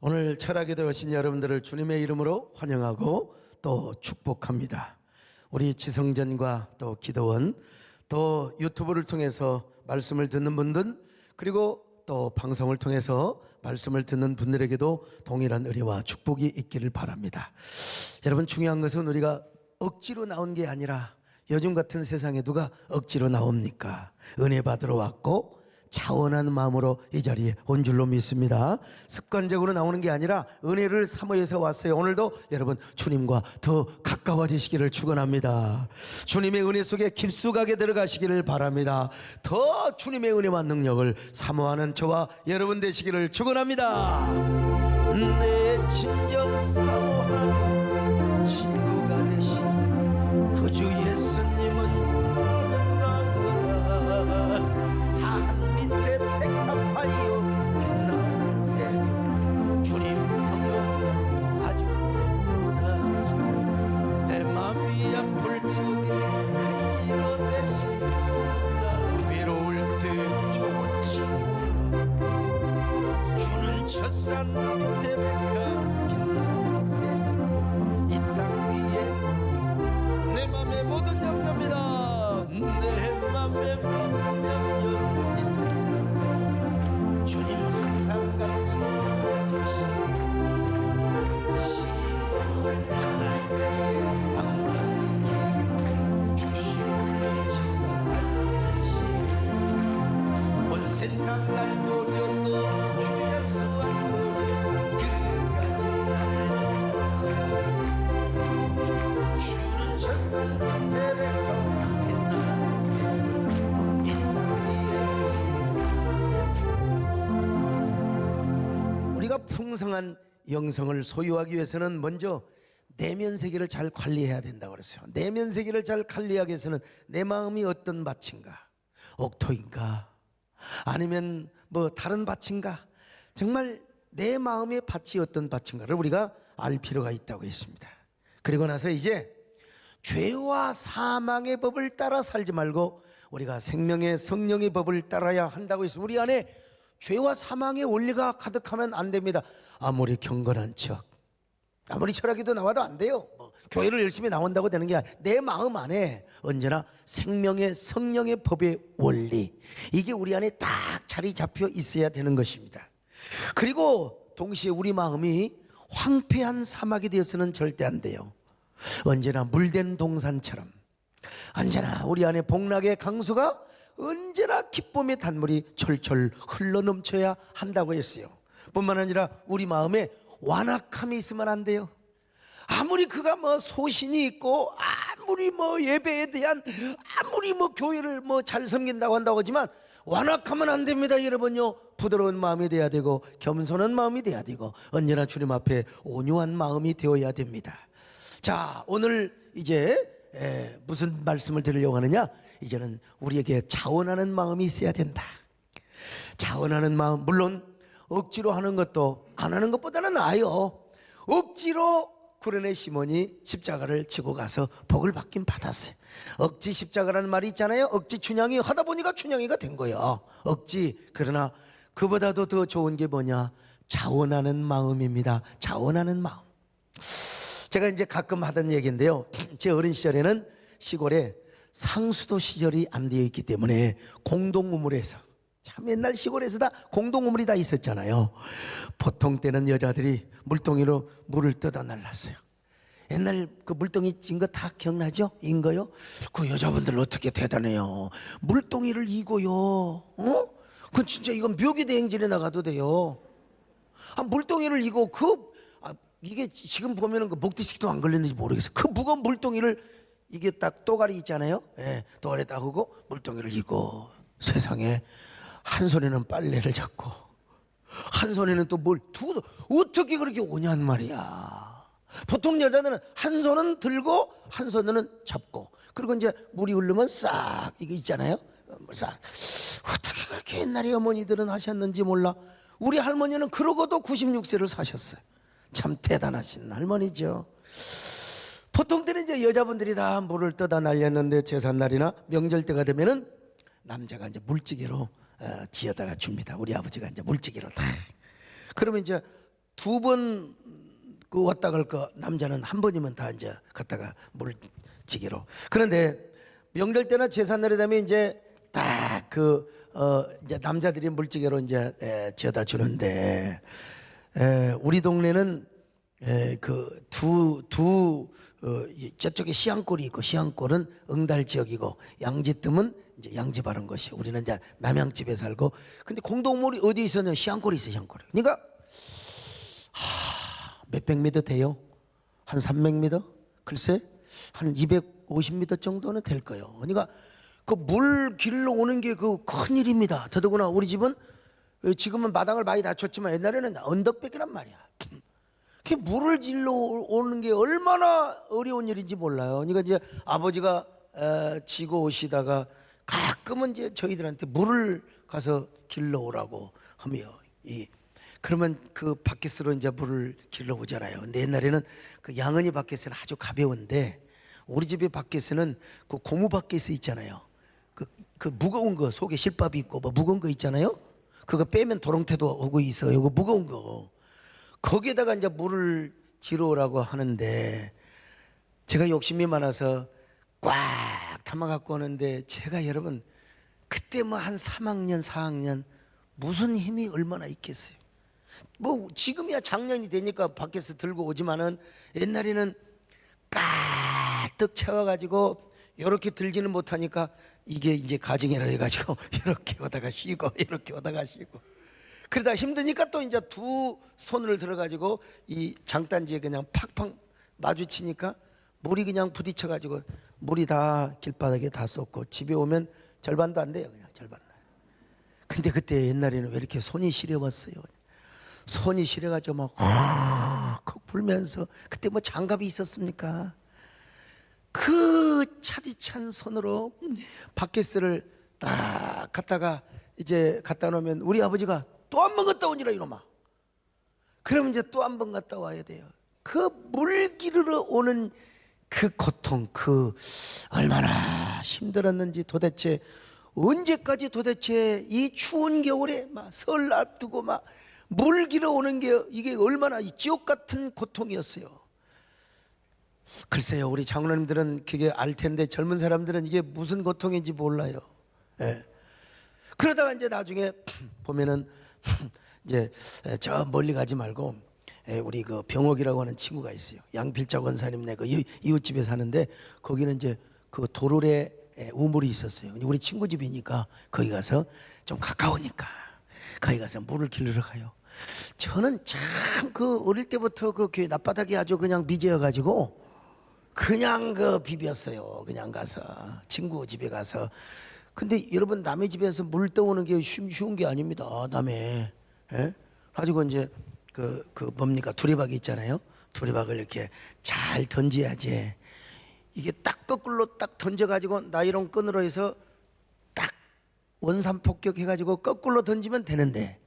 오늘 철학에 오신 여러분들을 주님의 이름으로 환영하고 또 축복합니다. 우리 지성전과 또 기도원 또 유튜브를 통해서 말씀을 듣는 분들 그리고 또 방송을 통해서 말씀을 듣는 분들에게도 동일한 은혜와 축복이 있기를 바랍니다. 여러분, 중요한 것은 우리가 억지로 나온 게 아니라 요즘 같은 세상에 누가 억지로 나옵니까? 은혜 받으러 왔고 자원하는 마음으로 이 자리에 온 줄로 믿습니다. 습관적으로 나오는 게 아니라 은혜를 사모해서 왔어요. 오늘도 여러분 주님과 더 가까워지시기를 축원합니다. 주님의 은혜 속에 깊숙하게 들어가시기를 바랍니다. 더 주님의 은혜와 능력을 사모하는 저와 여러분 되시기를 축원합니다. 내 친정 사모하는 친구가 되신 그 주 예수님은 밑에 백합하여 빛나는 새벽 주님 보며 아주 또다 내 맘이 아플 적에 큰 위로 되시나 외로울 때 좋은 친구 주는 첫산 밑에 백합 빛나는 새벽 이 땅 위에 내 맘의 모든 염려입니다. 내 맘의 모든 염려 있었어 주님 항상 같이 해주시고 시험을 당할 때에 악마의 기교 죽심을 지속하시 온 세상 날 노려도 주 예수 안 노려 그까지 나를 사랑하시 주는 첫산 밑에 백합 빛나는 새벽 이 땅 위에 우리가 풍성한 영성을 소유하기 위해서는 먼저 내면 세계를 잘 관리해야 된다고 그랬어요. 내면 세계를 잘 관리하기 위해서는 내 마음이 어떤 밭인가, 옥토인가, 아니면 뭐 다른 밭인가, 정말 내 마음의 밭이 어떤 밭인가를 우리가 알 필요가 있다고 했습니다. 그리고 나서 이제 죄와 사망의 법을 따라 살지 말고 우리가 생명의 성령의 법을 따라야 한다고 해서 우리 안에 죄와 사망의 원리가 가득하면 안 됩니다. 아무리 경건한 척, 아무리 철학에도 나와도 안 돼요. 교회를 열심히 나온다고 되는 게 아니라 내 마음 안에 언제나 생명의 성령의 법의 원리, 이게 우리 안에 딱 자리 잡혀 있어야 되는 것입니다. 그리고 동시에 우리 마음이 황폐한 사막이 되어서는 절대 안 돼요. 언제나 물된 동산처럼 언제나 우리 안에 복락의 강수가 언제나 기쁨의 단물이 철철 흘러넘쳐야 한다고 했어요. 뿐만 아니라 우리 마음에 완악함이 있으면 안 돼요. 아무리 그가 뭐 소신이 있고 아무리 뭐 예배에 대한 아무리 뭐 교회를 뭐 잘 섬긴다고 한다고 하지만 완악하면 안 됩니다. 여러분요, 부드러운 마음이 돼야 되고 겸손한 마음이 돼야 되고 언제나 주님 앞에 온유한 마음이 되어야 됩니다. 자, 오늘 이제 무슨 말씀을 드리려고 하느냐, 이제는 우리에게 자원하는 마음이 있어야 된다. 자원하는 마음, 물론 억지로 하는 것도 안 하는 것보다는 나아요. 억지로 구레네 시몬이 십자가를 지고 가서 복을 받긴 받았어요. 억지 십자가라는 말이 있잖아요. 억지 춘향이 하다 보니까 춘향이가 된 거예요. 억지. 그러나 그보다도 더 좋은 게 뭐냐, 자원하는 마음입니다. 자원하는 마음. 제가 이제 가끔 하던 얘기인데요, 제 어린 시절에는 시골에 상수도 시절이 안 되어 있기 때문에 공동우물에서, 참 옛날 시골에서 다 공동우물이 다 있었잖아요. 보통 때는 여자들이 물동이로 물을 뜯어 날랐어요. 옛날 그 물동이 찐 거 다 기억나죠? 인 거요? 그 여자분들 어떻게 대단해요. 물동이를 이고요. 그 진짜 이건 묘기대행진에 나가도 돼요. 물동이를 이고 이게 지금 보면은 그 목디스키도 안 걸렸는지 모르겠어요. 그 무거운 물동이를, 이게 딱 또가리 있잖아요. 예, 또가리 딱 하고 물동이를 이고, 세상에 한 손에는 빨래를 잡고 한 손에는 또 어떻게 그렇게 오냔 말이야. 보통 여자들은 한 손은 들고 한 손은 잡고, 그리고 이제 물이 흐르면 싹 이게 있잖아요. 싹. 어떻게 그렇게 옛날에 어머니들은 하셨는지 몰라. 우리 할머니는 그러고도 96세를 사셨어요. 참 대단하신 할머니죠. 보통 때는 이제 여자분들이 다 물을 떠다 날렸는데 제삿날이나 명절 때가 되면은 남자가 이제 물찌개로 지어다가 줍니다. 우리 아버지가 이제 물찌개로 다. 그러면 이제 두 번 그 왔다 갈 거 남자는 한 번이면 다 이제 갔다가 물지기로. 그런데 명절 때나 제삿날에 되면 이제 딱 이제 남자들이 물지개로 이제 지어다 주는데 우리 동네는 저쪽에 시안골이 있고 시안골은 응달 지역이고 양지뜸은 이제 양지 바른 것이 우리는 이제 남양집에 살고 근데 공동물이 어디 있었냐 시안골이 있어 시안골이 그러니까 몇백 미터 돼요? 한 300m? 글쎄 한 250m 정도는 될 거예요. 그러니까 그 물 길러 오는 게 그 큰일입니다. 더더구나 우리 집은 지금은 마당을 많이 낮췄지만 옛날에는 언덕백이란 말이야. 그 물을 길러 오는 게 얼마나 어려운 일인지 몰라요. 그러니까 이제 아버지가 지고 오시다가 가끔은 이제 저희들한테 물을 가서 길러 오라고 하며 그러면 그 바켓으로 이제 물을 길러 오잖아요. 근데 옛날에는 그 양은이 바켓은 아주 가벼운데 우리 집의 바켓은 그 고무 바켓이 있잖아요. 그 무거운 거 속에 실밥이 있고 뭐 무거운 거 있잖아요. 그거 빼면 도롱태도 오고 있어요. 이거 무거운 거. 거기에다가 이제 물을 지러 오라고 하는데 제가 욕심이 많아서 꽉 담아 갖고 오는데 제가 여러분 그때 뭐 한 3학년 4학년 무슨 힘이 얼마나 있겠어요. 뭐 지금이야 작년이 되니까 밖에서 들고 오지만은 옛날에는 가득 채워가지고 이렇게 들지는 못하니까 이게 이제 가정이라 해가지고 이렇게 오다가 쉬고 이렇게 오다가 쉬고 그러다 힘드니까 또 이제 두 손을 들어가지고 이 장단지에 그냥 팍팍 마주치니까 물이 그냥 부딪혀가지고 물이 다 길바닥에 다 쏟고 집에 오면 절반도 안 돼요. 그냥 절반. 근데 그때 옛날에는 왜 이렇게 손이 시려웠어요. 손이 시려가지고 막 불면서 그때 뭐 장갑이 있었습니까? 그 차디찬 손으로 바켓을 딱 갖다가 이제 갖다 놓으면 우리 아버지가 또 한 번 갔다 오니라 이놈아. 그러면 이제 또 한 번 갔다 와야 돼요. 그 물 기르러 오는 그 고통, 그 얼마나 힘들었는지 도대체 언제까지 도대체 이 추운 겨울에 막 설 앞두고 막 물 기르러 오는 게 이게 얼마나 지옥 같은 고통이었어요. 글쎄요, 우리 장로님들은 그게 알 텐데 젊은 사람들은 이게 무슨 고통인지 몰라요. 예. 그러다가 이제 나중에 보면은 이제 저 멀리 가지 말고 우리 그 병옥이라고 하는 친구가 있어요. 양필자 권사님네 그 이웃집에 사는데 거기는 이제 그 도로에 우물이 있었어요. 우리 친구 집이니까 거기 가서 좀 가까우니까 거기 가서 물을 길르러 가요. 저는 참 그 어릴 때부터 그 교회 낮바닥이 아주 그냥 미제여 가지고 그냥 그 비볐어요. 그냥 가서 친구 집에 가서. 근데 여러분 남의 집에서 물 떠오는 게 쉬운 게 아닙니다. 남의. 예? 가지고 이제 그 뭡니까 두리박이 있잖아요. 두리박을 이렇게 잘 던져야지. 이게 딱 거꾸로 딱 던져가지고 나이론 끈으로 해서 딱 원산폭격 해가지고 거꾸로 던지면 되는데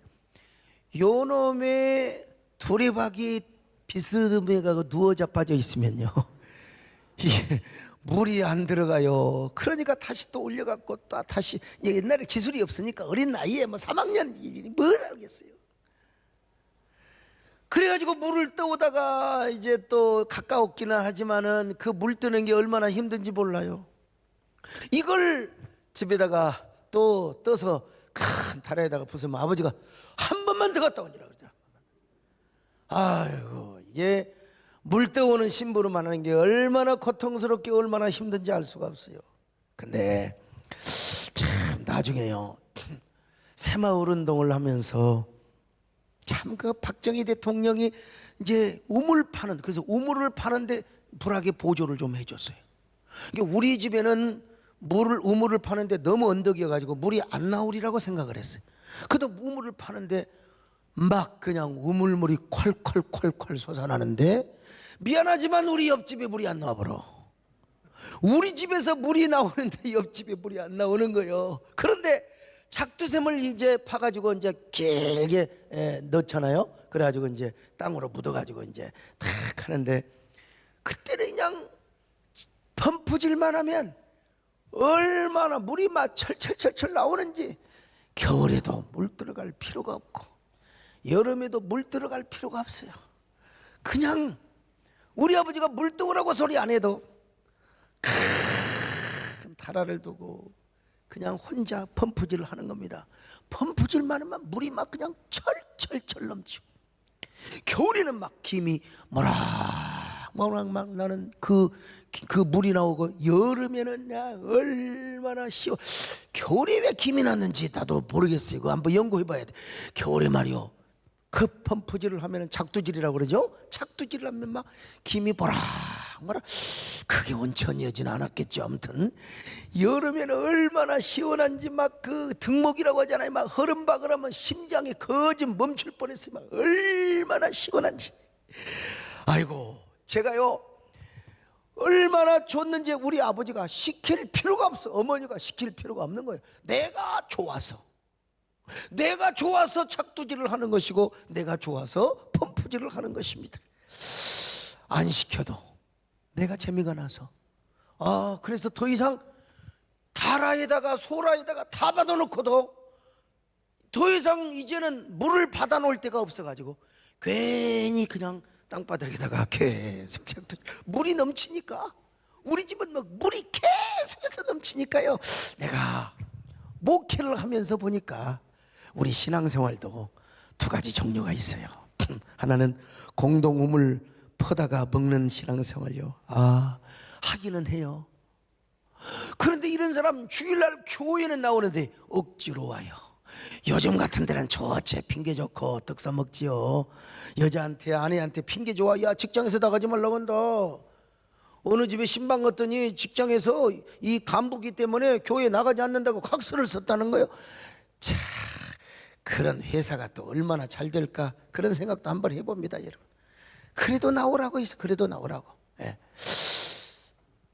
요 놈의 두리박이 비스듬해가 누워 자빠져 있으면요 이게 물이 안 들어가요. 그러니까 다시 또 올려갖고 또 다시 옛날에 기술이 없으니까 어린 나이에 뭐 3학년 뭘 알겠어요. 그래가지고 물을 떠오다가 이제 또 가까웠기는 하지만은 그 물 뜨는 게 얼마나 힘든지 몰라요. 이걸 집에다가 또 떠서 큰 다라에다가 부수면 아버지가 한 번만 더 갔다 오니라 그러잖아. 아이고 이게 물 떠오는 심부름만 하는 게 얼마나 고통스럽게 얼마나 힘든지 알 수가 없어요. 근데 참 나중에요 새마을 운동을 하면서 참 그 박정희 대통령이 이제 우물 파는 그래서 우물을 파는데 불하게 보조를 좀 해줬어요. 그러니까 우리 집에는 우물을 파는데 너무 언덕이어가지고 물이 안 나오리라고 생각을 했어요. 그래도 우물을 파는데 막 그냥 우물물이 콸콸콸콸 솟아나는데 미안하지만 우리 옆집에 물이 안 나와버려. 우리 집에서 물이 나오는데 옆집에 물이 안 나오는 거예요. 그런데 작두샘을 이제 파가지고 이제 길게 넣잖아요. 그래가지고 이제 땅으로 묻어가지고 이제 탁 하는데 그때는 그냥 펌프질만 하면 얼마나 물이 막 철철철철 나오는지 겨울에도 물 들어갈 필요가 없고 여름에도 물 들어갈 필요가 없어요. 그냥 우리 아버지가 물 떠오라고 소리 안 해도 큰 타라를 두고 그냥 혼자 펌프질을 하는 겁니다. 펌프질만 하면 물이 막 그냥 철철철 넘치고, 겨울에는 막 김이 모락모락 막 나는 그 물이 나오고, 여름에는 야 얼마나 시원. 겨울에 왜 김이 났는지 나도 모르겠어요. 그거 한번 연구해 봐야 돼. 겨울에 말이요, 그 펌프질을 하면은 작두질이라고 그러죠. 작두질을 하면 막 김이 모락모락. 그게 온천이어진 않았겠죠. 아무튼 여름에는 얼마나 시원한지, 막 그 등목이라고 하잖아요. 막 허름박을하면 심장이 거진 멈출 뻔했어요. 막 얼마나 시원한지. 아이고, 제가요 얼마나 좋는지 우리 아버지가 시킬 필요가 없어. 어머니가 시킬 필요가 없는 거예요. 내가 좋아서 착두질을 하는 것이고, 내가 좋아서 펌프질을 하는 것입니다. 안 시켜도 내가 재미가 나서. 그래서 더 이상 다라에다가 소라에다가 다 받아놓고도 더 이상 이제는 물을 받아놓을 데가 없어가지고 괜히 그냥 땅바닥에다가 계속 착두질. 물이 넘치니까, 우리 집은 막 물이 계속해서 넘치니까요, 내가 목회를 하면서 보니까 우리 신앙생활도 두 가지 종류가 있어요. 하나는 공동 우물 퍼다가 먹는 신앙생활요. 하기는 해요. 그런데 이런 사람 주일날 교회는 나오는데 억지로 와요. 요즘 같은 데는 좋지, 핑계 좋고 떡 사 먹지요. 여자한테, 아내한테 핑계 좋아. 야, 직장에서 나가지 말라고 한다. 어느 집에 신방 갔더니 직장에서 이 간부기 때문에 교회 나가지 않는다고 각서를 썼다는 거예요. 자, 그런 회사가 또 얼마나 잘 될까, 그런 생각도 한번 해봅니다, 여러분. 그래도 나오라고 해서, 그래도 나오라고. 예.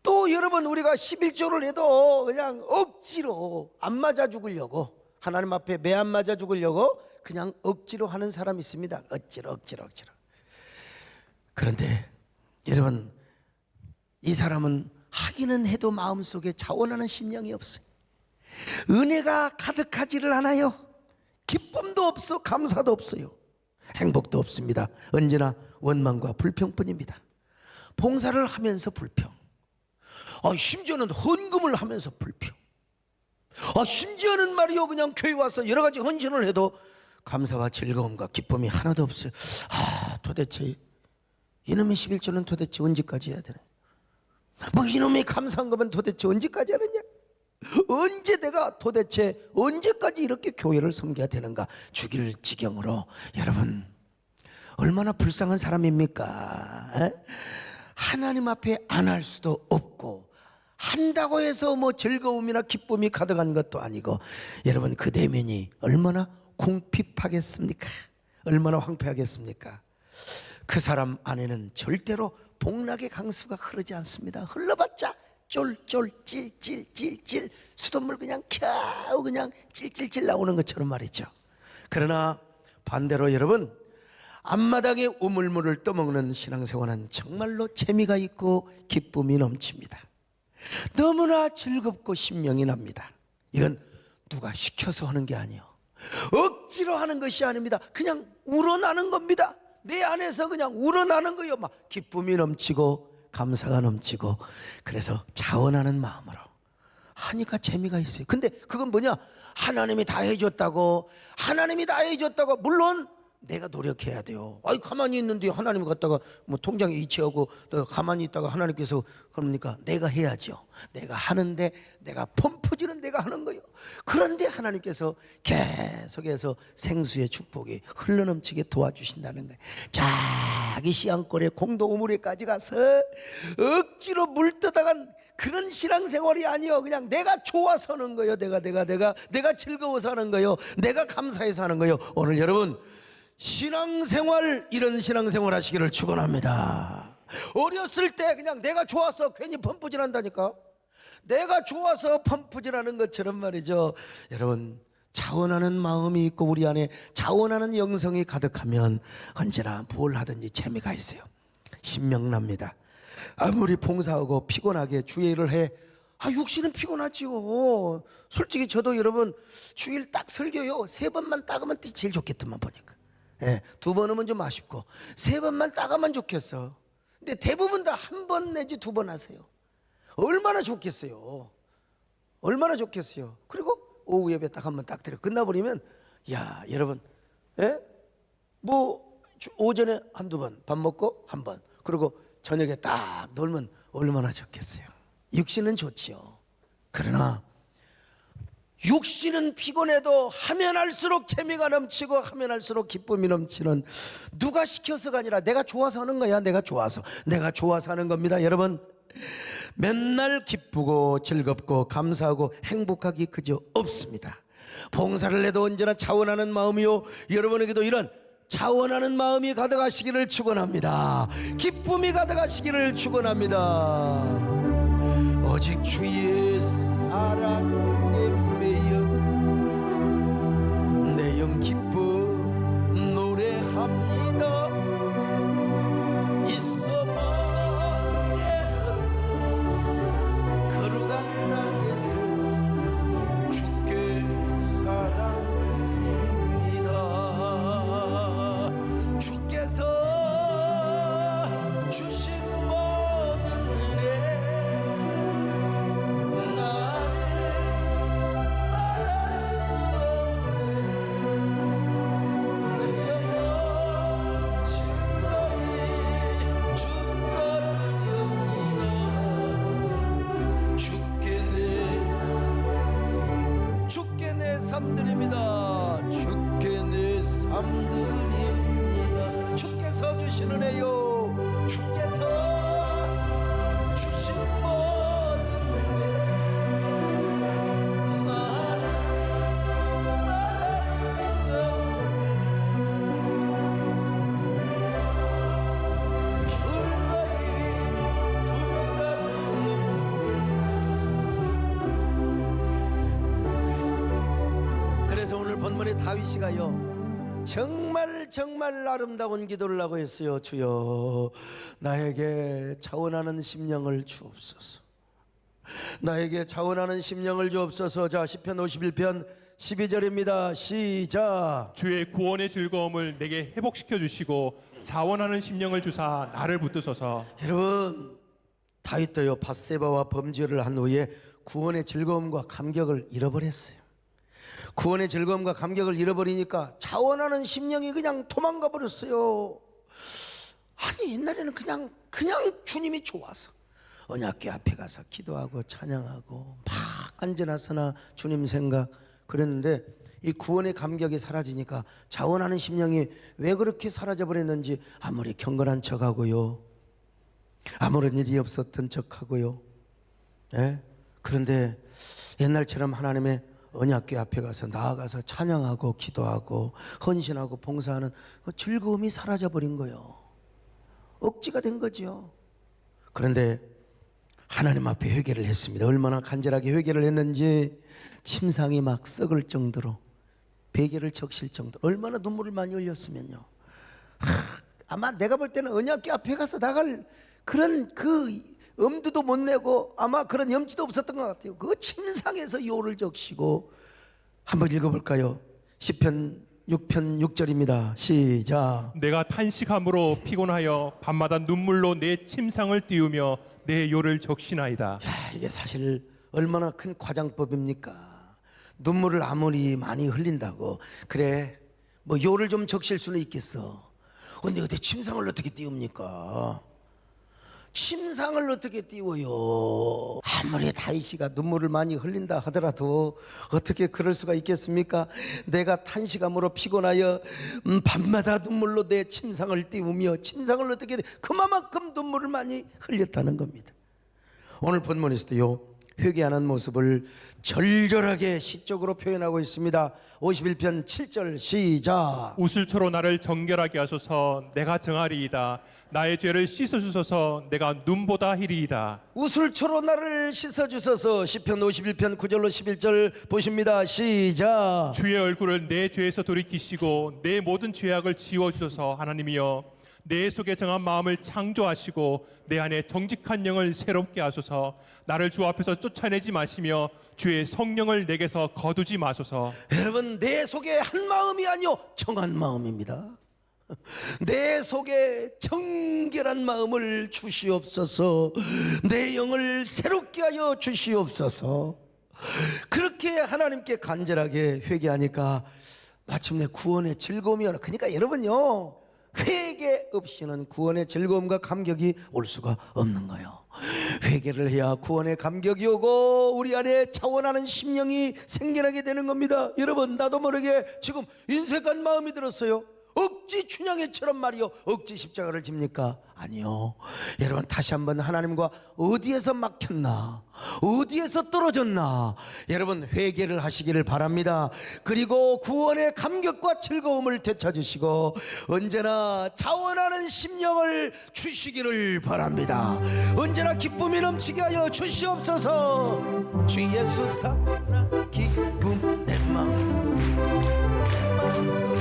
또 여러분, 우리가 11조를 해도 그냥 억지로 안 맞아 죽으려고, 하나님 앞에 매 안 맞아 죽으려고 그냥 억지로 하는 사람이 있습니다. 억지로. 그런데 여러분, 이 사람은 하기는 해도 마음속에 자원하는 심령이 없어요. 은혜가 가득하지를 않아요. 기쁨도 없어, 감사도 없어요. 행복도 없습니다. 언제나 원망과 불평뿐입니다. 봉사를 하면서 불평, 심지어는 헌금을 하면서 불평, 심지어는 말이요, 그냥 교회 와서 여러 가지 헌신을 해도 감사와 즐거움과 기쁨이 하나도 없어요. 도대체 이놈의 11조는 도대체 언제까지 해야 되나? 뭐 이놈의 감사헌금은 도대체 언제까지 하느냐? 도대체 언제까지 이렇게 교회를 섬겨야 되는가? 죽일 지경으로. 여러분, 얼마나 불쌍한 사람입니까? 하나님 앞에 안 할 수도 없고, 한다고 해서 뭐 즐거움이나 기쁨이 가득한 것도 아니고, 여러분, 그 내면이 얼마나 궁핍하겠습니까? 얼마나 황폐하겠습니까? 그 사람 안에는 절대로 복락의 강수가 흐르지 않습니다. 흘러봤자 쫄쫄 찔찔찔찔, 수돗물 그냥 겨우 그냥 찔찔찔 나오는 것처럼 말이죠. 그러나 반대로 여러분, 앞마당에 우물물을 떠먹는 신앙생활은 정말로 재미가 있고 기쁨이 넘칩니다. 너무나 즐겁고 신명이 납니다. 이건 누가 시켜서 하는 게 아니에요. 억지로 하는 것이 아닙니다. 그냥 우러나는 겁니다. 내 안에서 그냥 우러나는 거예요. 막 기쁨이 넘치고 감사가 넘치고. 그래서 자원하는 마음으로 하니까 재미가 있어요. 근데 그건 뭐냐? 하나님이 다 해줬다고. 물론 내가 노력해야 돼요. 가만히 있는데 하나님 갖다가 뭐 통장에 이체하고 또 가만히 있다가 하나님께서 그럽니까? 내가 해야죠. 내가 하는데, 내가 펌프질은 내가 하는 거예요. 그런데 하나님께서 계속해서 생수의 축복이 흘러넘치게 도와주신다는 거예요. 자기 시안골에 공동 우물에까지 가서 억지로 물 떠다간 그런 신앙생활이 아니요. 그냥 내가 좋아서 하는 거예요. 내가 즐거워서 하는 거예요. 내가 감사해서 하는 거예요. 오늘 여러분, 신앙생활, 이런 신앙생활 하시기를 축원합니다. 어렸을 때 그냥 내가 좋아서 괜히 펌프질 한다니까. 내가 좋아서 펌프질하는 것처럼 말이죠. 여러분, 자원하는 마음이 있고 우리 안에 자원하는 영성이 가득하면 언제나 뭘 하든지 재미가 있어요. 신명납니다. 아무리 봉사하고 피곤하게 주일을 해, 육신은 피곤하지요. 솔직히 저도 여러분, 주일 딱 설교요 3번만 따으면 제일 좋겠더만 보니까. 예, 2번 오면 좀 아쉽고 3번만 따가면 좋겠어. 근데 대부분 다 1번 내지 2번 하세요. 얼마나 좋겠어요. 얼마나 좋겠어요. 그리고 오후 예배 딱 한번 딱 드려 끝나버리면 야 여러분, 예? 뭐 오전에 1-2번 밥 먹고 1번, 그리고 저녁에 딱 놀면 얼마나 좋겠어요. 육신은 좋지요. 그러나 육신은 피곤해도 하면 할수록 재미가 넘치고 하면 할수록 기쁨이 넘치는, 누가 시켜서가 아니라 내가 좋아서 하는 거야. 내가 좋아서 하는 겁니다. 여러분, 맨날 기쁘고 즐겁고 감사하고 행복하기 그저 없습니다. 봉사를 해도 언제나 자원하는 마음이요, 여러분에게도 이런 자원하는 마음이 가득하시기를 축원합니다. 기쁨이 가득하시기를 축원합니다. 오직 주의 사랑에 내 영 기뻐 노래합니다. 있어 마음에 흔들 걸어간 땅에서 주께 사랑드립니다. 주께서 주신 모든 은혜 말할 수 없네. 내 영혼 즐거이 주거르렵니다. 주께 내 삶드립니다. 주께 내 삶드립니다. 주께서 주신 은혜요, 주께서 주신 모든 은혜 나는 말할 수 없네. 즐거이 주거르렵니다. 그래서 오늘 본문의 다윗이가요 정말 아름다운 기도를 하고 있어요. 주여, 나에게 자원하는 심령을 주옵소서. 나에게 자원하는 심령을 주옵소서. 자, 시편 51편 12절입니다. 시작. 주의 구원의 즐거움을 내게 회복시켜 주시고 자원하는 심령을 주사 나를 붙드소서. 여러분, 다윗도요 밧세바와 범죄를 한 후에 구원의 즐거움과 감격을 잃어버렸어요. 구원의 즐거움과 감격을 잃어버리니까 자원하는 심령이 그냥 도망가 버렸어요. 아니, 옛날에는 그냥 주님이 좋아서 언약궤 앞에 가서 기도하고 찬양하고 막 앉아나서나 주님 생각 그랬는데, 이 구원의 감격이 사라지니까 자원하는 심령이 왜 그렇게 사라져 버렸는지, 아무리 경건한 척하고요, 아무런 일이 없었던 척하고요, 예? 그런데 옛날처럼 하나님의 언약궤 앞에 가서 나아가서 찬양하고 기도하고 헌신하고 봉사하는 그 즐거움이 사라져 버린 거예요. 억지가 된 거죠. 그런데 하나님 앞에 회개를 했습니다. 얼마나 간절하게 회개를 했는지 침상이 막 썩을 정도로, 베개를 적실 정도로 얼마나 눈물을 많이 흘렸으면요. 아마 내가 볼 때는 언약궤 앞에 가서 나갈 그런 그 엄두도 못 내고 아마 그런 염치도 없었던 것 같아요. 그 침상에서 요를 적시고. 한번 읽어볼까요? 시편 6편 6절입니다. 시작. 내가 탄식함으로 피곤하여 밤마다 눈물로 내 침상을 띄우며 내 요를 적시나이다. 야, 이게 사실 얼마나 큰 과장법입니까? 눈물을 아무리 많이 흘린다고 그래 뭐 요를 좀 적실 수는 있겠어. 근데 어떻게 침상을 어떻게 띄웁니까? 침상을 어떻게 띄워요? 아무리 다윗이가 눈물을 많이 흘린다 하더라도 어떻게 그럴 수가 있겠습니까? 내가 탄식함으로 피곤하여 밤마다 눈물로 내 침상을 띄우며, 침상을 어떻게 그만큼 눈물을 많이 흘렸다는 겁니다. 오늘 본문에서도요 회개하는 모습을 절절하게 시적으로 표현하고 있습니다. 51편 7절 시작. 우슬초로 나를 정결하게 하소서. 내가 정하리이다. 나의 죄를 씻어주소서. 내가 눈보다 희리이다. 우슬초로 나를 씻어주소서. 시편 51편 9절로 11절 보십니다. 시작. 주의 얼굴을 내 죄에서 돌이키시고 내 모든 죄악을 지워주소서. 하나님이여, 내 속에 정한 마음을 창조하시고 내 안에 정직한 영을 새롭게 하소서. 나를 주 앞에서 쫓아내지 마시며 주의 성령을 내게서 거두지 마소서. 여러분, 내 속에 한 마음이 아니요 정한 마음입니다. 내 속에 정결한 마음을 주시옵소서. 내 영을 새롭게 하여 주시옵소서. 그렇게 하나님께 간절하게 회개하니까 마침내 구원의 즐거움이 오나. 그러니까 여러분요, 회개 없이는 구원의 즐거움과 감격이 올 수가 없는 거예요. 회개를 해야 구원의 감격이 오고 우리 안에 차원하는 심령이 생겨나게 되는 겁니다. 여러분, 나도 모르게 지금 인색한 마음이 들었어요. 억지 춘향이처럼 말이요, 억지 십자가를 집니까? 아니요. 여러분, 다시 한번 하나님과 어디에서 막혔나, 어디에서 떨어졌나, 여러분 회개를 하시기를 바랍니다. 그리고 구원의 감격과 즐거움을 되찾으시고 언제나 자원하는 심령을 주시기를 바랍니다. 언제나 기쁨이 넘치게 하여 주시옵소서. 주 예수 사랑 기쁨 내 마음속, 내 마음속,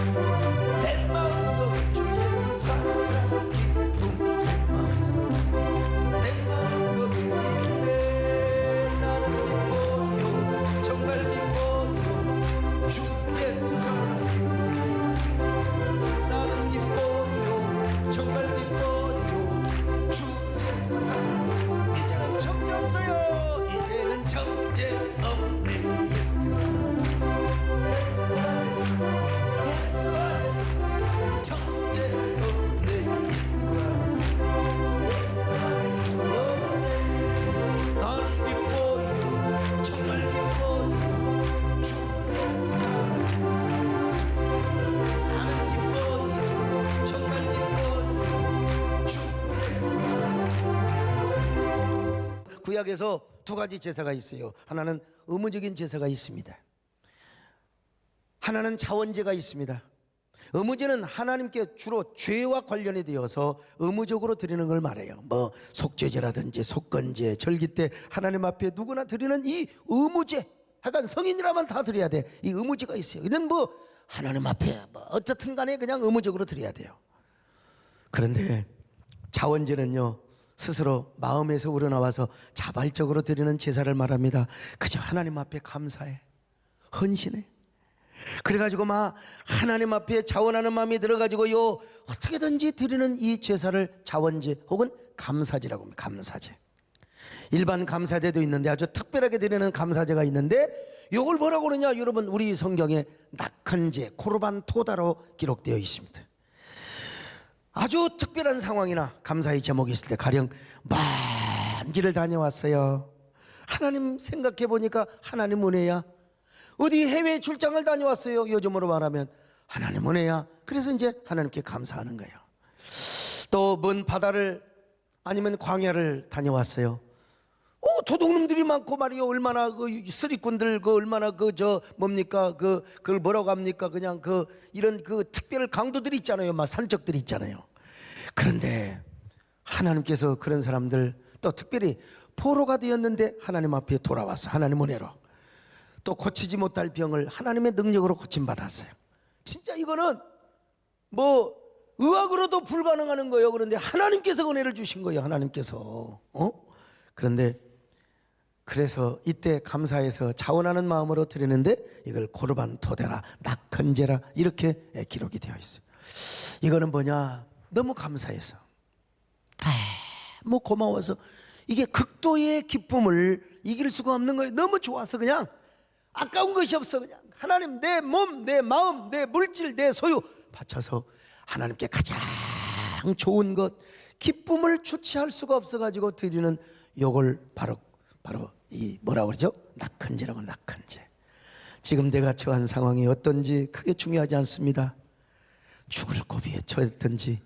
내 마음속. 주 예수 사랑 기쁨 내 마음속, 내 마음속에 있네. 나는 기뻐요, 정말 기뻐요. 주 예수 사랑, 나는 기뻐요, 정말 기뻐요. 주 예수 사랑. 이제는 정죄 없어요. 이제는 정죄 없네. 예수 안에서 정죄 없네. 예수 안에서 없네. 나는 기뻐요, 정말 기뻐요. 주 예수 사랑. 나는 기뻐요, 정말 기뻐요. 주 예수 사랑. 구약에서 두 가지 제사가 있어요. 하나는 의무적인 제사가 있습니다. 하나는 자원제가 있습니다. 의무제는 하나님께 주로 죄와 관련이 되어서 의무적으로 드리는 걸 말해요. 뭐 속죄제라든지 속건제, 절기 때 하나님 앞에 누구나 드리는 이 의무제, 하여간 성인이라면 다 드려야 돼. 이 의무제가 있어요. 이는 뭐 하나님 앞에 뭐 어쨌든 간에 그냥 의무적으로 드려야 돼요. 그런데 자원제는요, 스스로 마음에서 우러나와서 자발적으로 드리는 제사를 말합니다. 그저 하나님 앞에 감사해, 헌신해. 그래가지고 막 하나님 앞에 자원하는 마음이 들어가지고요, 어떻게든지 드리는 이 제사를 자원제 혹은 감사제라고 합니다. 감사제. 일반 감사제도 있는데 아주 특별하게 드리는 감사제가 있는데, 이걸 뭐라고 그러냐, 여러분, 우리 성경에 낙헌제, 코르반 토다로 기록되어 있습니다. 아주 특별한 상황이나 감사의 제목이 있을 때, 가령 먼 길을 다녀왔어요. 하나님 생각해 보니까 하나님 은혜야. 어디 해외 출장을 다녀왔어요. 요즘으로 말하면 하나님 은혜야. 그래서 이제 하나님께 감사하는 거예요. 또 먼 바다를 아니면 광야를 다녀왔어요. 도둑놈들이 많고 말이요, 얼마나 그 쓰리꾼들 그 얼마나 뭡니까 그걸 뭐라고 합니까? 그냥 이런 특별 강도들이 있잖아요. 막 산적들이 있잖아요. 그런데 하나님께서 그런 사람들, 또 특별히 포로가 되었는데 하나님 앞에 돌아와서 하나님 은혜로 또 고치지 못할 병을 하나님의 능력으로 고침받았어요. 진짜 이거는 뭐 의학으로도 불가능한 거예요. 그런데 하나님께서 은혜를 주신 거예요. 하나님께서. 그런데 그래서 이때 감사해서 자원하는 마음으로 드리는데, 이걸 코르반 토데라, 낙헌제라 이렇게 기록이 되어 있어요. 이거는 뭐냐, 너무 감사해서, 너무 고마워서, 이게 극도의 기쁨을 이길 수가 없는 거예요. 너무 좋아서 그냥 아까운 것이 없어. 그냥 하나님, 내 몸, 내 마음, 내 물질, 내 소유 바쳐서 하나님께 가장 좋은 것, 기쁨을 주체할 수가 없어가지고 드리는 요걸 바로 이 뭐라고 그러죠? 낙헌제라고. 낙헌제. 지금 내가 처한 상황이 어떤지 크게 중요하지 않습니다. 죽을 고비에 처했든지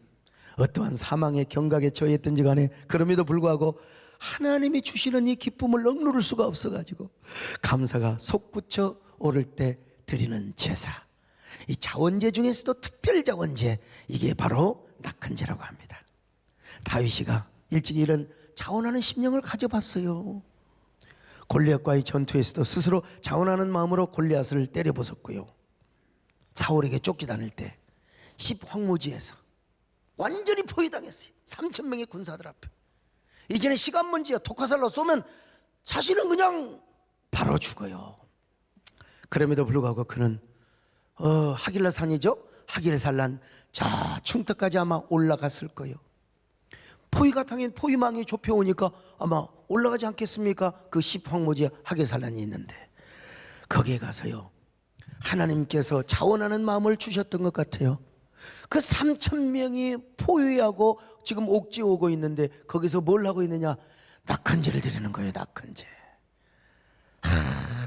어떠한 사망의 경각에 처했든지 간에, 그럼에도 불구하고 하나님이 주시는 이 기쁨을 억누를 수가 없어가지고 감사가 솟구쳐 오를 때 드리는 제사, 이 자원제 중에서도 특별 자원제, 이게 바로 낙헌제라고 합니다. 다윗이가 일찍이 이런 자원하는 심령을 가져봤어요. 골리앗과의 전투에서도 스스로 자원하는 마음으로 골리앗을 때려 부쉈고요. 사울에게 쫓기다닐 때 십황무지에서 완전히 포위당했어요. 3,000명의 군사들 앞에. 이제는 시간 문제야. 독화살로 쏘면 사실은 그냥 바로 죽어요. 그럼에도 불구하고 그는 하길라 산이죠. 하길산란 자, 충탁까지 아마 올라갔을 거예요. 포위망이 좁혀오니까 아마 올라가지 않겠습니까? 그 10황무지 하게살란이 있는데 거기에 가서요, 하나님께서 자원하는 마음을 주셨던 것 같아요. 그 3,000명이 포위하고 지금 옥지 오고 있는데 거기서 뭘 하고 있느냐? 낙헌제를 드리는 거예요. 낙헌제.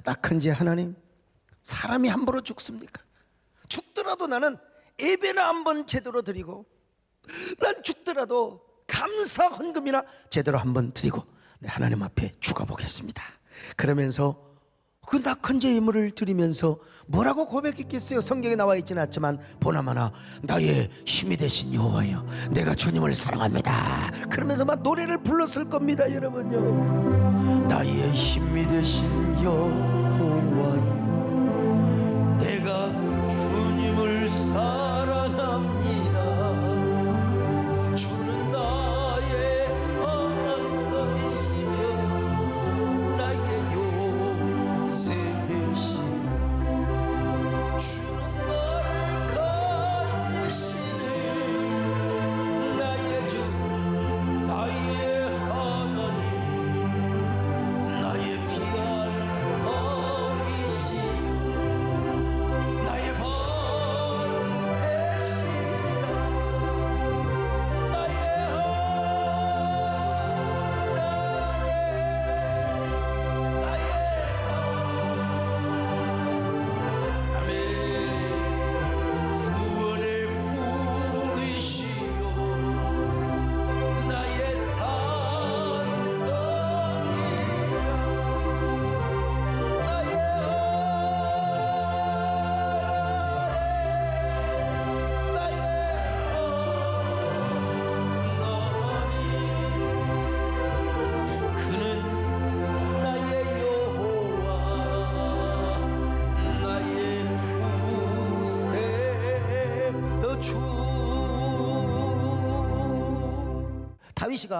낙헌제. 하나님, 사람이 함부로 죽습니까? 죽더라도 나는 예배나 한번 제대로 드리고, 난 죽더라도 감사 헌금이나 제대로 한번 드리고 하나님 앞에 죽어보겠습니다. 그러면서 그 낙헌제 예물을 드리면서 뭐라고 고백했겠어요? 성경에 나와 있지는 않지만 보나마나 나의 힘이 되신 여호와여, 내가 주님을 사랑합니다. 그러면서 막 노래를 불렀을 겁니다. 여러분요, 나의 힘이 되신 여호와여, 내가 주님을 사랑합니다. 주는 나의 반석이시며 나의 주는 나를 건지시네. 나의 주, 나의 하나님, 나의 피할 왕이시여, 나의 방패시라. 나의 구원의 뿌리시요, 나의 산성이라. 나의 하나님, 그는 나의 여호와, 나의 구세주. 다윗이가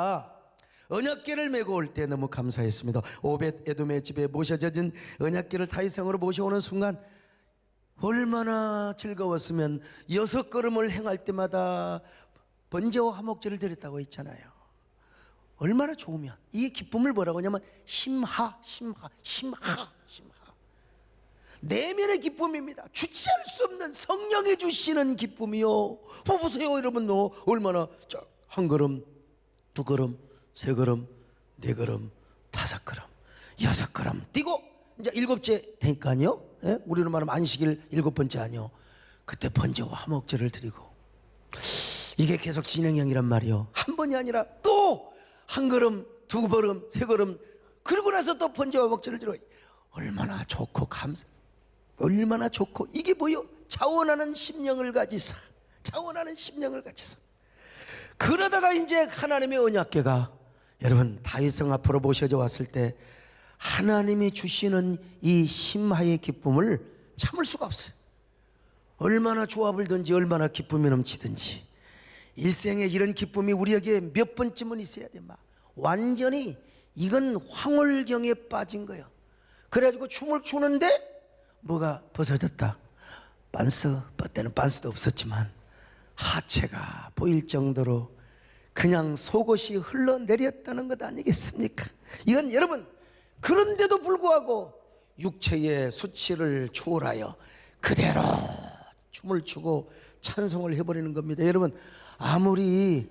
언약궤를 메고 올 때 너무 감사했습니다. 오벳 에돔의 집에 모셔져진 언약궤를 다윗성으로 모셔오는 순간 얼마나 즐거웠으면 6걸음을 행할 때마다 번제와 화목제를 드렸다고 했잖아요. 얼마나 좋으면 이 기쁨을 뭐라고 하냐면 심하. 내면의 기쁨입니다. 주체할 수 없는 성령이 주시는 기쁨이요. 보세요 여러분, 얼마나 한 걸음, 두 걸음, 세 걸음, 네 걸음, 다섯 걸음, 여섯 걸음 뛰고 이제 일곱째 되니까요, 예? 우리로 말하면 안식일 7번째 아니요, 그때 번제와 화목제를 드리고, 이게 계속 진행형이란 말이요. 한 번이 아니라 또 한 걸음, 두 걸음, 세 걸음, 그러고 나서 또 번제와 화목제를 드려. 얼마나 좋고 얼마나 좋고, 이게 뭐요? 자원하는 심령을 가지사, 자원하는 심령을 가지사. 그러다가 이제 하나님의 언약궤가 여러분 다윗성 앞으로 모셔져 왔을 때 하나님이 주시는 이 심하의 기쁨을 참을 수가 없어요. 얼마나 조합을든지, 얼마나 기쁨이 넘치든지, 일생에 이런 기쁨이 우리에게 몇 번쯤은 있어야 돼. 막 완전히 이건 황홀경에 빠진 거예요. 그래가지고 춤을 추는데 뭐가 벗어졌다. 때는 빤스도 없었지만 하체가 보일 정도로 그냥 속옷이 흘러내렸다는 것 아니겠습니까? 이건 여러분, 그런데도 불구하고 육체의 수치를 초월하여 그대로 춤을 추고 찬송을 해버리는 겁니다. 여러분, 아무리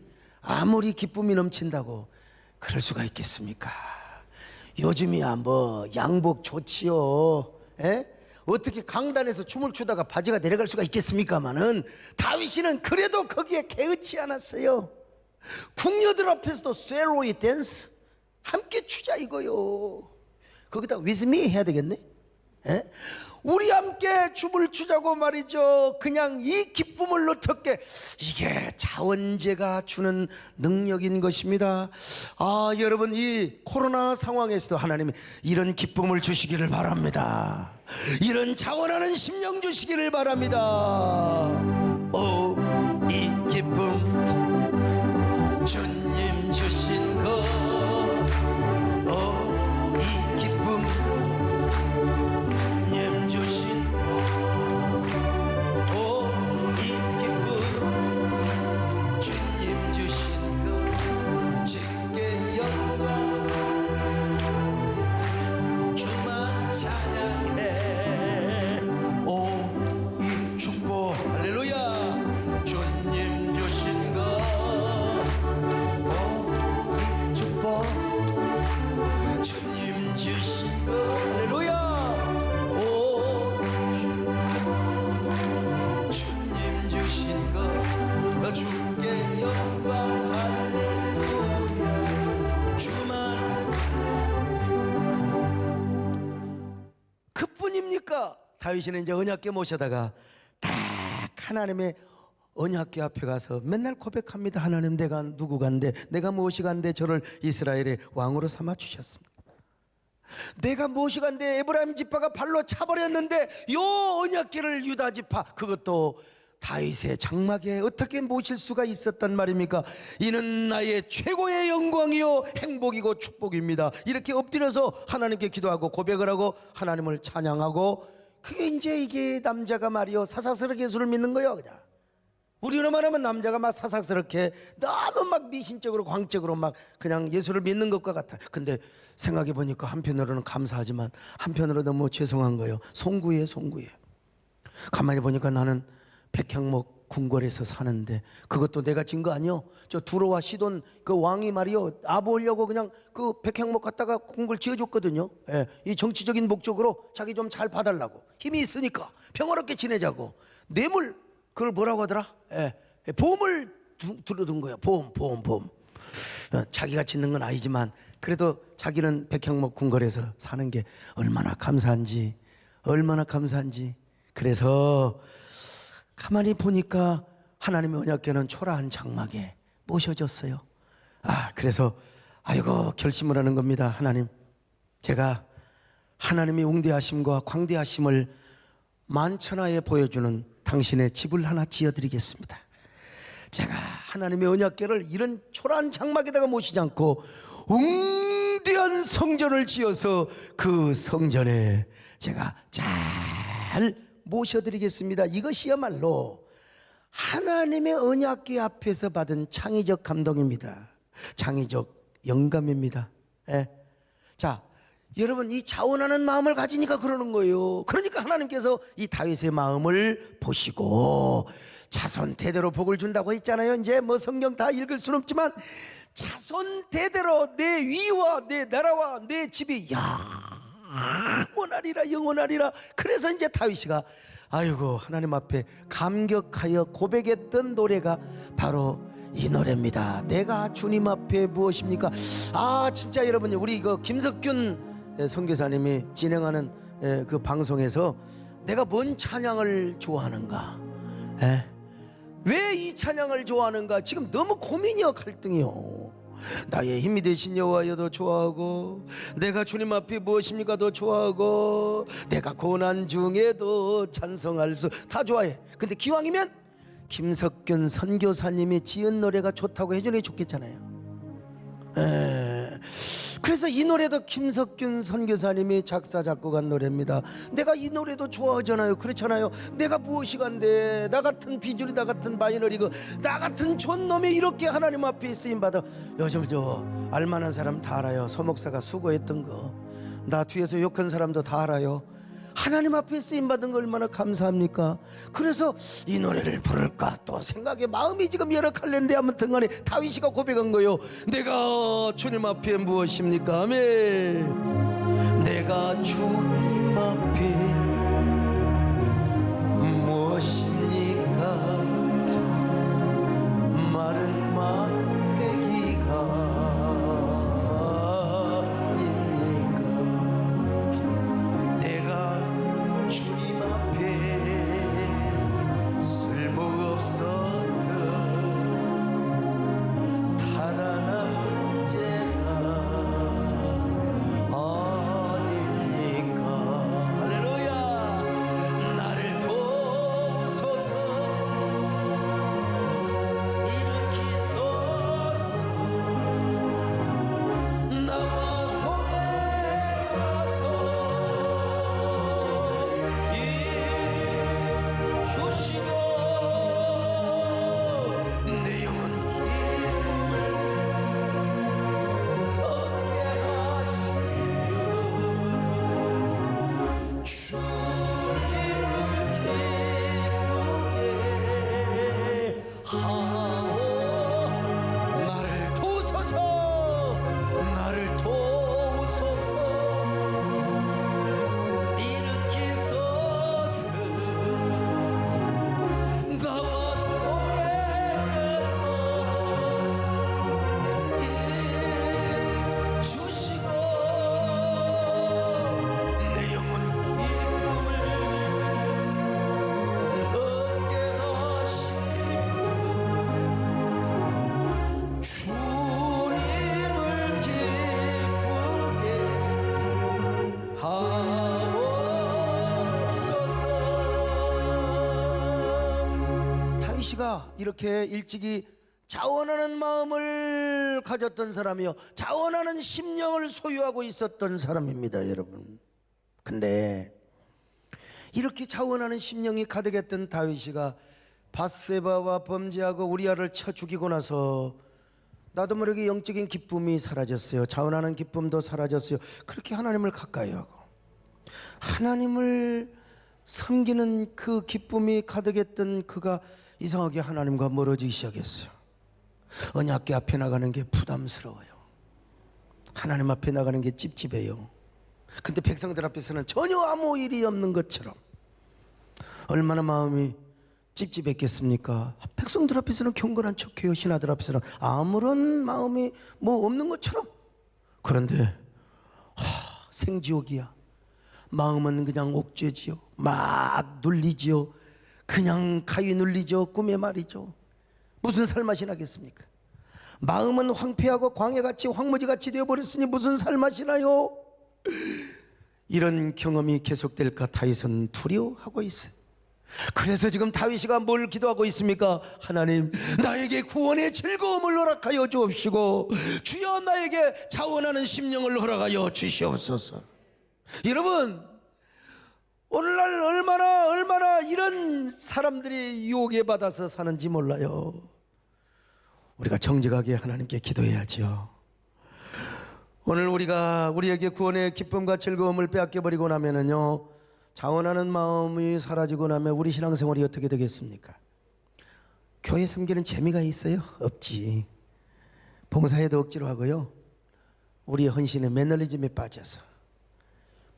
기쁨이 넘친다고 그럴 수가 있겠습니까? 요즘이야 뭐 양복 좋지요. 에? 어떻게 강단에서 춤을 추다가 바지가 내려갈 수가 있겠습니까마는 다윗이는 그래도 거기에 개의치 않았어요. 궁녀들 앞에서도 쇠로이 댄스 함께 추자 이거요. 거기다 with me 해야 되겠네. 에? 우리 함께 춤을 추자고 말이죠. 그냥 이 기쁨을 어떻게, 이게 자원제가 주는 능력인 것입니다. 아, 여러분, 이 코로나 상황에서도 하나님이 이런 기쁨을 주시기를 바랍니다. 이런 자원하는 심령 주시기를 바랍니다. 오, 이 기쁨 주님 주신 것, 이 기쁨 주님 주신, 이 기쁨 다윗이는 이제 언약궤 모셔다가 딱 하나님의 언약궤 앞에 가서 맨날 고백합니다. 하나님, 내가 누구간데, 내가 무엇이간데 저를 이스라엘의 왕으로 삼아 주셨습니다. 내가 무엇이간데 에브라임 지파가 발로 차버렸는데 요 언약궤를 유다 지파, 그것도 다윗의 장막에 어떻게 모실 수가 있었단 말입니까? 이는 나의 최고의 영광이요 행복이고 축복입니다. 이렇게 엎드려서 하나님께 기도하고 고백을 하고 하나님을 찬양하고, 그게 이제 이게 남자가 말이요 사사스럽게 예수를 믿는 거예요. 그냥 우리로 말하면 남자가 막 사사스럽게 너무 막 미신적으로 광적으로 막 그냥 예수를 믿는 것과 같아. 근데 생각해 보니까 한편으로는 감사하지만 한편으로 너무 죄송한 거예요. 송구해. 가만히 보니까 나는 백향목 궁궐에서 사는데 그것도 내가 진 거 아니요. 저 두로와 시돈 그 왕이 말이요 아부하려고 그냥 그 백향목 갖다가 궁궐 지어줬거든요. 예, 이 정치적인 목적으로 자기 좀 잘 봐달라고, 힘이 있으니까 평화롭게 지내자고. 뇌물, 그걸 뭐라고 하더라? 예, 보험을 들어둔 거예요. 보험. 자기가 짓는 건 아니지만 그래도 자기는 백향목 궁궐에서 사는 게 얼마나 감사한지. 그래서 가만히 보니까 하나님의 언약궤는 초라한 장막에 모셔졌어요. 그래서 아이고 결심을 하는 겁니다. 하나님, 제가 하나님의 웅대하심과 광대하심을 만천하에 보여주는 당신의 집을 하나 지어드리겠습니다. 제가 하나님의 언약궤를 이런 초라한 장막에다가 모시지 않고 웅대한 성전을 지어서 그 성전에 제가 잘 모셔드리겠습니다. 이것이야말로 하나님의 언약궤 앞에서 받은 창의적 감동입니다. 창의적 영감입니다. 예. 자, 여러분, 이 자원하는 마음을 가지니까 그러는 거예요. 그러니까 하나님께서 이 다윗의 마음을 보시고 자손 대대로 복을 준다고 했잖아요. 이제 뭐 성경 다 읽을 수는 없지만 자손 대대로 내 위와 내 나라와 내 집이 영원하리라. 그래서 이제 다윗이가 아이고 하나님 앞에 감격하여 고백했던 노래가 바로 이 노래입니다. 내가 주님 앞에 무엇입니까? 진짜 여러분, 우리 이거 김석균 선교사님이 진행하는 그 방송에서 내가 뭔 찬양을 좋아하는가, 왜 이 찬양을 좋아하는가, 지금 너무 고민이요, 갈등이요. 나의 힘이 되신 여호와여도 좋아하고, 내가 주님 앞에 무엇입니까 도 좋아하고, 내가 고난 중에도 찬송할 수 다 좋아해. 근데 기왕이면 김석균 선교사님이 지은 노래가 좋다고 해주는 게 좋겠잖아요. 그래서 이 노래도 김석균 선교사님이 작사 작곡한 노래입니다. 내가 이 노래도 좋아하잖아요. 그렇잖아요. 내가 무엇이간데, 나 같은 비주리, 나 같은 마이너리그, 나 같은 촌놈이 이렇게 하나님 앞에 쓰임받아. 요즘 저 알만한 사람 다 알아요. 서목사가 수고했던 거, 나 뒤에서 욕한 사람도 다 알아요. 하나님 앞에 쓰임받은 거 얼마나 감사합니까? 그래서 이 노래를 부를까 또 생각에 마음이 지금 열악할랜데, 아무튼 간에 다윗이가 고백한 거요. 내가 주님 앞에 무엇입니까? 아멘. 내가 주님 앞에 무엇입니까? 마른 막대기가 주님 앞에 쓸모없었던 달아남은 죄가 아닙니까? 할렐루야. 다윗이가 이렇게 일찍이 자원하는 마음을 가졌던 사람이요, 자원하는 심령을 소유하고 있었던 사람입니다, 여러분. 근데 이렇게 자원하는 심령이 가득했던 다윗이가 밧세바와 범죄하고 우리아를 쳐 죽이고 나서 나도 모르게 영적인 기쁨이 사라졌어요. 자원하는 기쁨도 사라졌어요. 그렇게 하나님을 가까이 하고 하나님을 섬기는 그 기쁨이 가득했던 그가 이상하게 하나님과 멀어지기 시작했어요. 언약궤 앞에 나가는 게 부담스러워요. 하나님 앞에 나가는 게 찝찝해요. 근데 백성들 앞에서는 전혀 아무 일이 없는 것처럼 얼마나 마음이 찝찝했겠습니까? 백성들 앞에서는 경건한 척해요. 신하들 앞에서는 아무런 마음이 뭐 없는 것처럼. 그런데 생지옥이야. 마음은 그냥 옥죄지요. 막 눌리지요. 그냥 가위 눌리죠. 꿈에 말이죠. 무슨 살맛이 나겠습니까? 마음은 황폐하고 광야같이 황무지같이 되어버렸으니 무슨 살맛이 나요? 이런 경험이 계속될까 다윗은 두려워하고 있어요. 그래서 지금 다윗이가 뭘 기도하고 있습니까? 하나님, 나에게 구원의 즐거움을 허락하여 주옵시고 주여 나에게 자원하는 심령을 허락하여 주시옵소서. 여러분, 오늘날 얼마나 이런 사람들이 유혹에 받아서 사는지 몰라요. 우리가 정직하게 하나님께 기도해야죠. 오늘 우리에게 구원의 기쁨과 즐거움을 빼앗겨버리고 나면은요, 자원하는 마음이 사라지고 나면 우리 신앙생활이 어떻게 되겠습니까? 교회 섬기는 재미가 있어요? 없지. 봉사에도 억지로 하고요, 우리의 헌신의 매너리즘에 빠져서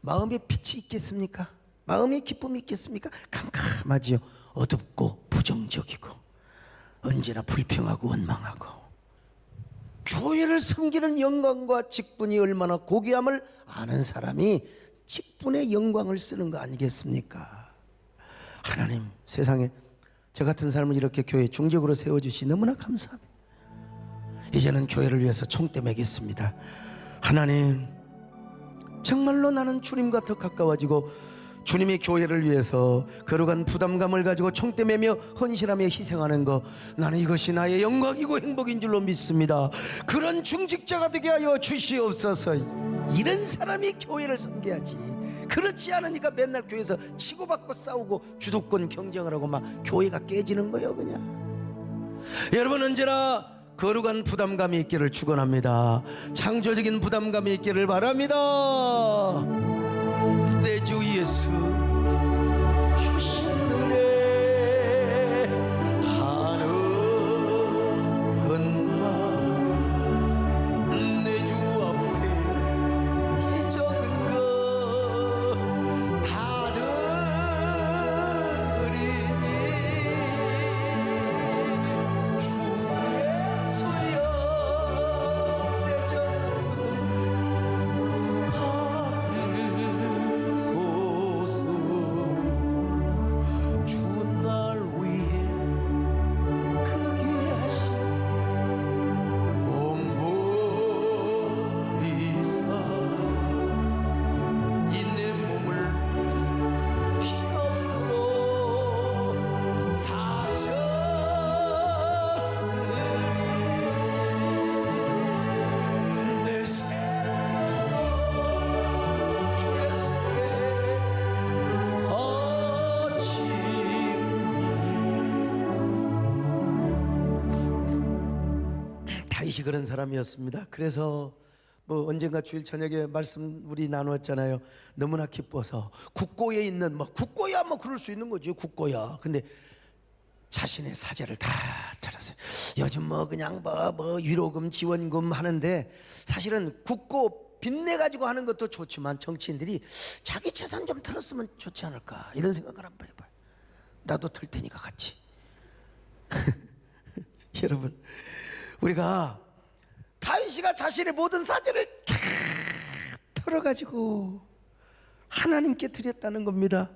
마음에 빛이 있겠습니까? 마음에 기쁨이 있겠습니까? 캄캄하지요. 어둡고 부정적이고 언제나 불평하고 원망하고. 교회를 섬기는 영광과 직분이 얼마나 고귀함을 아는 사람이 직분의 영광을 쓰는 거 아니겠습니까? 하나님, 세상에 저 같은 사람을 이렇게 교회 중직으로 세워주시 너무나 감사합니다. 이제는 교회를 위해서 총대 매겠습니다. 하나님, 정말로 나는 주님과 더 가까워지고 주님의 교회를 위해서 거룩한 부담감을 가지고 총대 매며 헌신하며 희생하는 것, 나는 이것이 나의 영광이고 행복인 줄로 믿습니다. 그런 중직자가 되게 하여 주시옵소서. 이런 사람이 교회를 섬겨야지. 그렇지 않으니까 맨날 교회에서 치고받고 싸우고 주도권 경쟁을 하고 막 교회가 깨지는 거예요, 그냥. 여러분, 언제나 거룩한 부담감이 있기를 축원합니다. 창조적인 부담감이 있기를 바랍니다. 내 주 예수 주신 은혜 하는 것만 내 주 앞에 이 적은 것 다 드리니 주의 소영 내 전승 다윗이 그런 사람이었습니다. 그래서 뭐 언젠가 주일 저녁에 말씀 우리 나누었잖아요. 너무나 기뻐서 국고에 있는 국고야 그럴 수 있는 거죠. 국고야. 근데 자신의 사재를 다 털었어요. 요즘 그냥 위로금 지원금 하는데 사실은 국고 빚내 가지고 하는 것도 좋지만 정치인들이 자기 재산 좀 털었으면 좋지 않을까 이런 생각을 한번 해봐요. 나도 털 테니까 같이. 여러분, 우리가 다윗이가 자신의 모든 사재를 다 털어가지고 하나님께 드렸다는 겁니다.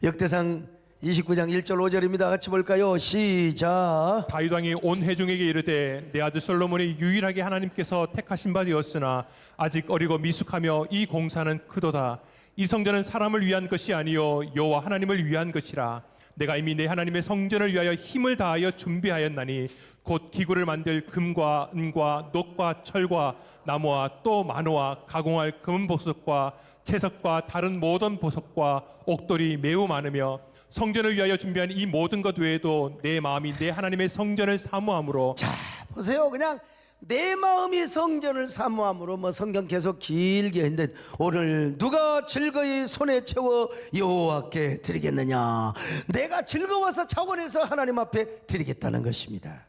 역대상 29장 1절 5절입니다. 같이 볼까요? 시작. 다윗 왕이 온 회중에게 이르되 내 아들 솔로몬이 유일하게 하나님께서 택하신 바 되었으나 아직 어리고 미숙하며 이 공사는 크도다. 이 성전은 사람을 위한 것이 아니요 여호와 하나님을 위한 것이라. 내가 이미 내 하나님의 성전을 위하여 힘을 다하여 준비하였나니 곧 기구를 만들 금과 은과 녹과 철과 나무와 또 만호와 가공할 금은 보석과 채석과 다른 모든 보석과 옥돌이 매우 많으며 성전을 위하여 준비한 이 모든 것 외에도 내 마음이 내 하나님의 성전을 사모함으로. 자, 보세요. 그냥 내 마음이 성전을 사모함으로 뭐 성경 계속 길게 했는데 오늘 누가 즐거이 손에 채워 여호와께 드리겠느냐? 내가 즐거워서 차원에서 하나님 앞에 드리겠다는 것입니다.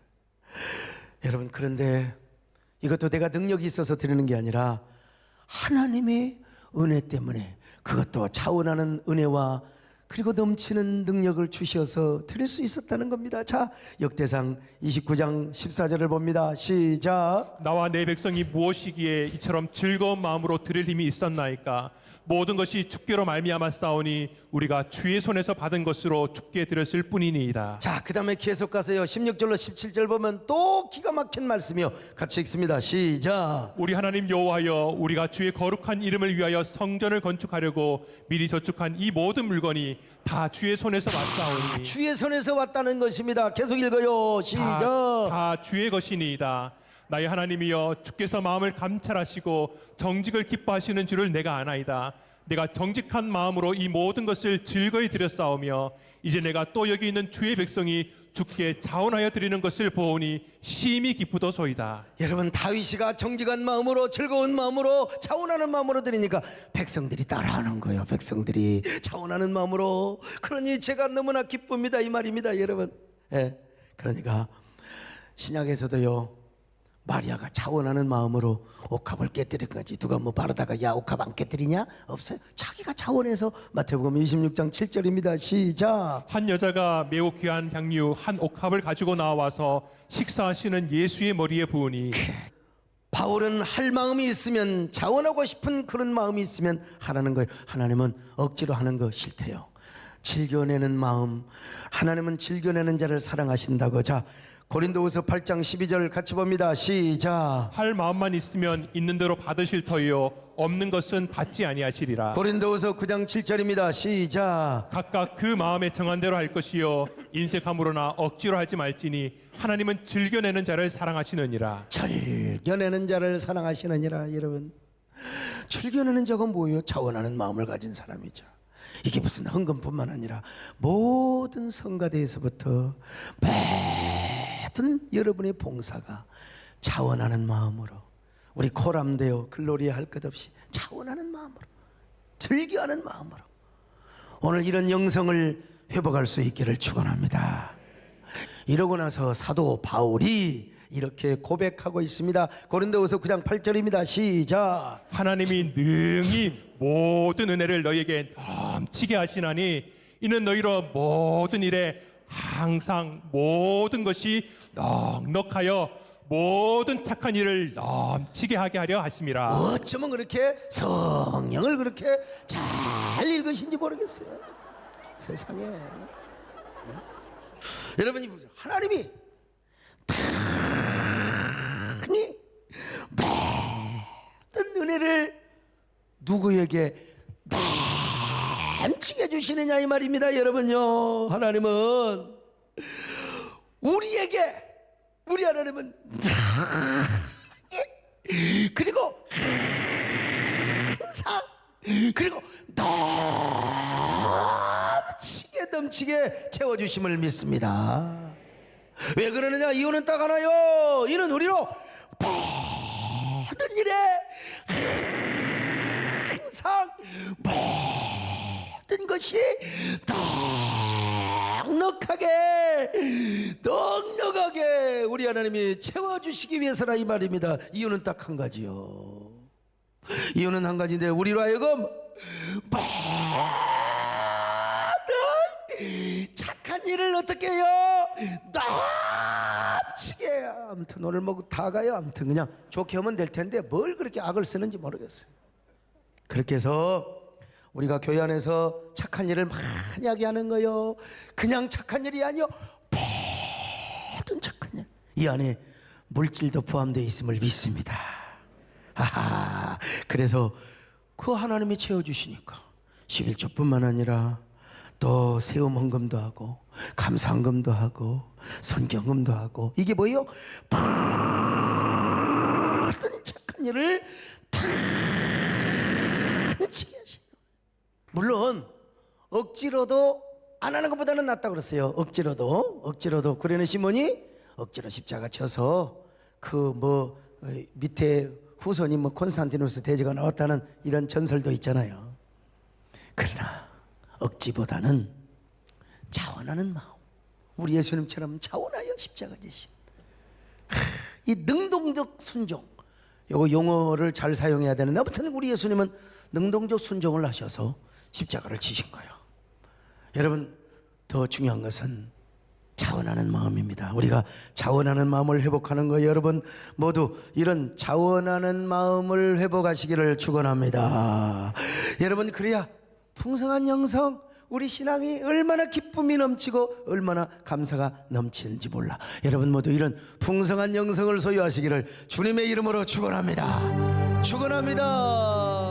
여러분, 그런데 이것도 내가 능력이 있어서 드리는 게 아니라 하나님의 은혜 때문에, 그것도 차원하는 은혜와 그리고 넘치는 능력을 주셔서 드릴 수 있었다는 겁니다. 자, 역대상 29장 14절을 봅니다. 시작. 나와 내 백성이 무엇이기에 이처럼 즐거운 마음으로 드릴 힘이 있었나이까? 모든 것이 주께로 말미암아 싸우니 우리가 주의 손에서 받은 것으로 주께 드렸을 뿐이니이다. 자, 그 다음에 계속 가세요. 16절로 17절 보면 또 기가 막힌 말씀이요. 같이 읽습니다. 시작. 우리 하나님 여호와여, 우리가 주의 거룩한 이름을 위하여 성전을 건축하려고 미리 저축한 이 모든 물건이 다 주의 손에서 왔사오니. 주의 손에서 왔다는 것입니다. 계속 읽어요. 시작. 다 주의 것이니이다. 나의 하나님이여, 주께서 마음을 감찰하시고 정직을 기뻐하시는 줄을 내가 아나이다. 내가 정직한 마음으로 이 모든 것을 즐거이 드렸사오며 이제 내가 또 여기 있는 주의 백성이 주께 자원하여 드리는 것을 보오니 심히 기쁘도소이다. 여러분, 다윗이가 정직한 마음으로 즐거운 마음으로 차원하는 마음으로 드리니까 백성들이 따라하는 거예요. 백성들이 차원하는 마음으로. 그러니 제가 너무나 기쁩니다, 이 말입니다, 여러분. 예. 그러니까 신약에서도요, 마리아가 차원하는 마음으로 옥합을 깨뜨린 거지. 누가 뭐 바르다가 야 옥합 안 깨뜨리냐? 없어요. 자기가 차원해서. 마태복음 26장 7절입니다. 시작. 한 여자가 매우 귀한 향유 한 옥합을 가지고 나와서 식사하시는 예수의 머리에 부으니. 바울은 할 마음이 있으면, 자원하고 싶은 그런 마음이 있으면 하라는 거예요. 하나님은 억지로 하는 거 싫대요. 즐겨내는 마음. 하나님은 즐겨내는 자를 사랑하신다고. 자, 고린도후서 8장 12절 같이 봅니다. 시작. 할 마음만 있으면 있는 대로 받으실 터이요 없는 것은 받지 아니하시리라. 고린도후서 9장 7절입니다. 시작. 각각 그 마음에 정한 대로 할 것이요 인색함으로나 억지로 하지 말지니 하나님은 즐겨내는 자를 사랑하시느니라. 즐겨내는 자를 사랑하시느니라. 여러분, 즐겨내는 자가 뭐예요? 차원하는 마음을 가진 사람이죠. 이게 무슨 헌금뿐만 아니라 모든 성가대에서부터 모든 여러분의 봉사가 차원하는 마음으로, 우리 코람데오 글로리아 할 것 없이 차원하는 마음으로, 즐겨하는 마음으로 오늘 이런 영성을 회복할 수 있기를 축원합니다. 이러고 나서 사도 바울이 이렇게 고백하고 있습니다. 고린도후서 9장 8절입니다. 시작. 하나님이 능히 모든 은혜를 너희에게 넘치게 하시나니 이는 너희로 모든 일에 항상 모든 것이 넉넉하여 모든 착한 일을 넘치게 하게 하려 하심이라. 어쩌면 그렇게 성령을 그렇게 잘 읽으신지 모르겠어요. 세상에. 여러분이 보죠. 하나님이 많이 모든 은혜를 누구에게 넘치게 주시느냐 이 말입니다. 여러분요, 하나님은 우리에게, 우리 하나님은 그리고 항상 그리고 넘치게 채워주심을 믿습니다. 왜 그러느냐? 이유는 딱 하나요. 이는 우리로 모든 일에 항상 모든 것이 넉넉하게 우리 하나님이 채워주시기 위해서라 이 말입니다. 이유는 딱 한 가지요. 이유는 한 가지인데 우리로 하여금 모든 착한 일을 어떻게 해요? 넘치게. 아무튼 오늘 뭐 다 가요. 아무튼 그냥 좋게 하면 될 텐데 뭘 그렇게 악을 쓰는지 모르겠어요. 그렇게 해서 우리가 교회 안에서 착한 일을 많이 하게 하는 거요. 그냥 착한 일이 아니요, 모든 착한 일, 이 안에 물질도 포함되어 있음을 믿습니다. 그래서 그 하나님이 채워주시니까 11조뿐만 아니라 또 세움 헌금도 하고 감사헌금도 하고 선경금도 하고 이게 뭐예요? 모든 착한 일을 단체히 하시는. 물론 억지로도 안 하는 것보다는 낫다 그랬어요. 억지로도 그러는 시몬이 억지로 십자가 쳐서 그 뭐 밑에 후손이 뭐 콘스탄티누스 대제가 나왔다는 이런 전설도 있잖아요. 그러나 억지보다는 자원하는 마음, 우리 예수님처럼 자원하여 십자가 지신 이 능동적 순종, 요거 용어를 잘 사용해야 되는데 아무튼 우리 예수님은 능동적 순종을 하셔서 십자가를 지신 거예요. 여러분, 더 중요한 것은 자원하는 마음입니다. 우리가 자원하는 마음을 회복하는 거예요. 여러분 모두 이런 자원하는 마음을 회복하시기를 축원합니다. 여러분, 그래야 풍성한 영성, 우리 신앙이 얼마나 기쁨이 넘치고 얼마나 감사가 넘치는지 몰라. 여러분 모두 이런 풍성한 영성을 소유하시기를 주님의 이름으로 축원합니다. 축원합니다.